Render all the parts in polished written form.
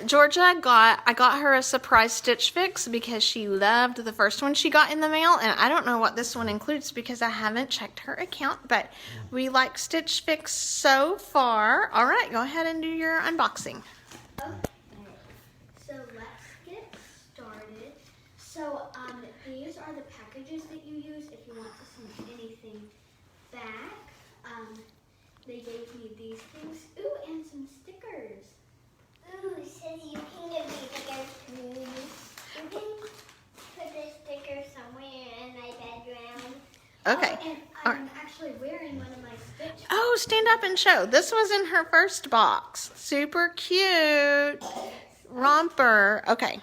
Georgia I got her a surprise Stitch Fix because she loved the first one she got in the mail, and I don't know what this one includes because I haven't checked her account, but we like Stitch Fix so far. All right, go ahead and do your unboxing. Okay, so let's get started. So these are the packages that you use if you want to send anything back. They gave me these things. Ooh, and some stickers. Ooh, it says you can give me stickers, please. You can put the sticker somewhere in my bedroom. Okay. Oh, and I'm actually wearing one of my Stitch. Oh, stand up and show. This was in her first box. Super cute. Romper. Okay.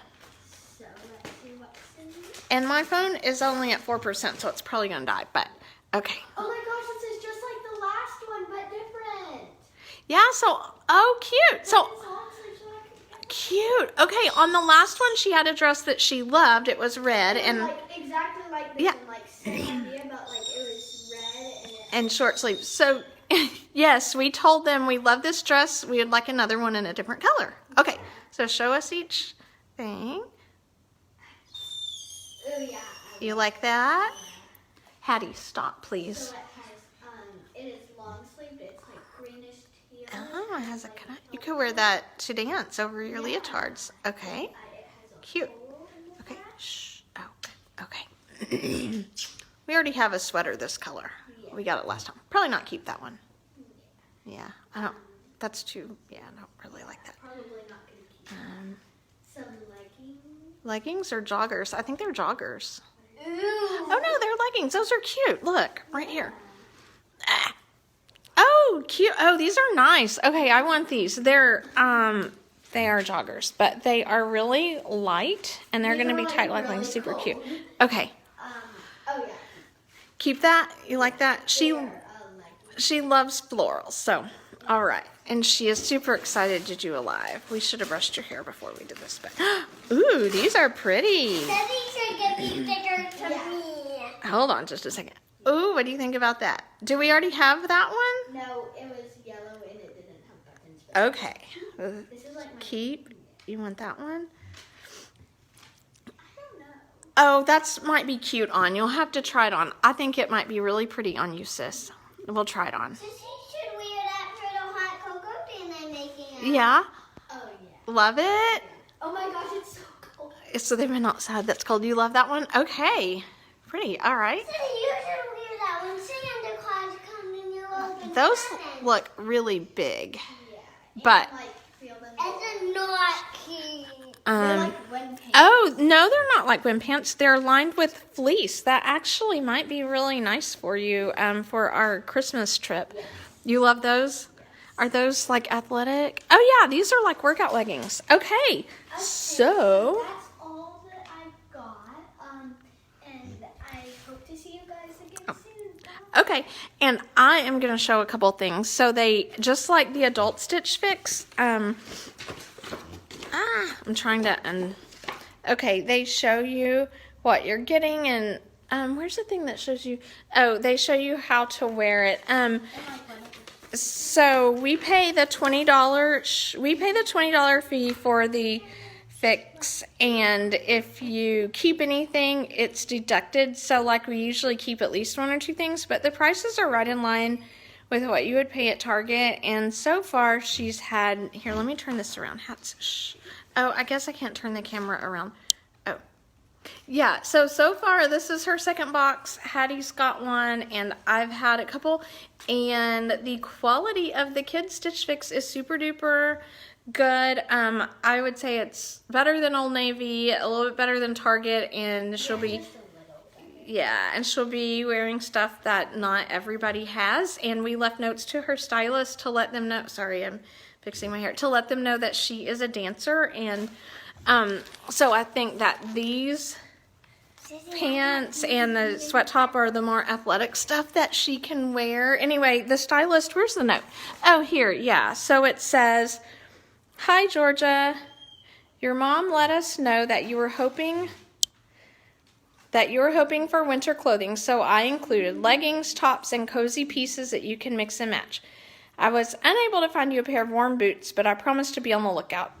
So let's see what's in here. And my phone is only at 4%, so it's probably going to die, but okay. Oh my gosh, this is just like the last one, but different. Yeah, so, oh, cute. So, It's long sleeves, so I can get cute. Okay, on the last one, she had a dress that she loved. It was red and like exactly like this Yeah. one, like same idea, but like it was red and short sleeves. So, yes, we told them we love this dress. We would like another one in a different color. Okay, so show us each thing. Oh yeah. You like that? Hattie, stop, please. So it is long sleeved. It's like greenish teal. Oh, it has a kind of, you could wear that to dance over your leotards. Okay, It has a cute. hole in the Okay, back. shh. Oh, okay. We already have a sweater this color. We got it last time. Probably not keep that one. Yeah, I don't, that's too, yeah, I don't really like that. Probably not gonna keep some leggings. Leggings or joggers? I think they're joggers. Ooh. Oh no, they're leggings. Those are cute. Look, right here. Ah. Oh, cute. Oh, these are nice. Okay, I want these. They're they are joggers, but they are really light and they're These going to are, be like, tight like really super cold. cute. Okay. Oh yeah. Keep that. You like that? They're, leggings. She loves florals. So, all right. And she is super excited to do a live. We should have brushed your hair before we did this, but ooh, these are pretty. Daddy should give me stickers to Yeah. me. Hold on just a second. Ooh, what do you think about that? Do we already have that one? No, it was yellow and it didn't have buttons. Okay. This is like my. Keep. You want that one? I don't know. Oh, that's might be cute on. You'll have to try it on. I think it might be really pretty on you, sis. We'll try it on. Sissy should wear that for the hot cocoa thing I'm making. Yeah? Oh yeah. Love it? Oh my gosh, it's so cold. So they've been outside. That's cold. You love that one? Okay. Pretty. All right. Sissy, you should wear that when Santa Claus comes and you open Those presents. look really big. Yeah. But And, like, feel them. It's not cute. They're like wind paint. oh, no, they're not like wind pants. They're lined with fleece. That actually might be really nice for you for our Christmas trip. You love those? Are those like athletic? Oh, yeah, these are like workout leggings. Okay, so That's all that I've got. And I hope to see you guys again soon. Bye. okay, and I am going to show a couple things. So they, just like the adult Stitch Fix, I'm trying to, okay, they show you what you're getting, and, where's the thing that shows you, oh, they show you how to wear it, so we pay the $20 fee for the fix, and if you keep anything, it's deducted, so like we usually keep at least one or two things, but the prices are right in line with what you would pay at Target, and so far she's had, here, let me turn this around. Shh. Oh, I guess I can't turn the camera around. Oh, yeah, so far this is her second box. Hattie's got one, and I've had a couple, and the quality of the Kids Stitch Fix is super duper good. I would say it's better than Old Navy, a little bit better than Target, and she'll be... Yeah, and she'll be wearing stuff that not everybody has, and we left notes to her stylist to let them know, sorry, I'm fixing my hair, to let them know that she is a dancer, and so I think that these pants and the sweat top are the more athletic stuff that she can wear. Anyway, the stylist, where's the note? Oh, here, yeah, so it says, "Hi, Georgia, your mom let us know that you were hoping for winter clothing, so I included leggings, tops, and cozy pieces that you can mix and match. I was unable to find you a pair of warm boots, but I promise to be on the lookout.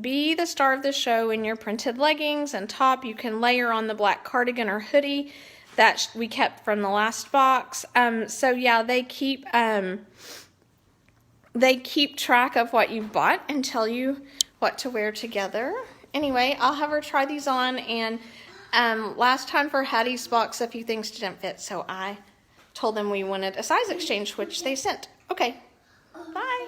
be the star of the show in your printed leggings and top. You can layer on the black cardigan or hoodie that we kept from the last box. So yeah, they keep track of what you've bought and tell you what to wear together. Anyway, I'll have her try these on, and last time for Hattie's box, a few things didn't fit, so I told them we wanted a size exchange, which they sent. Okay, bye.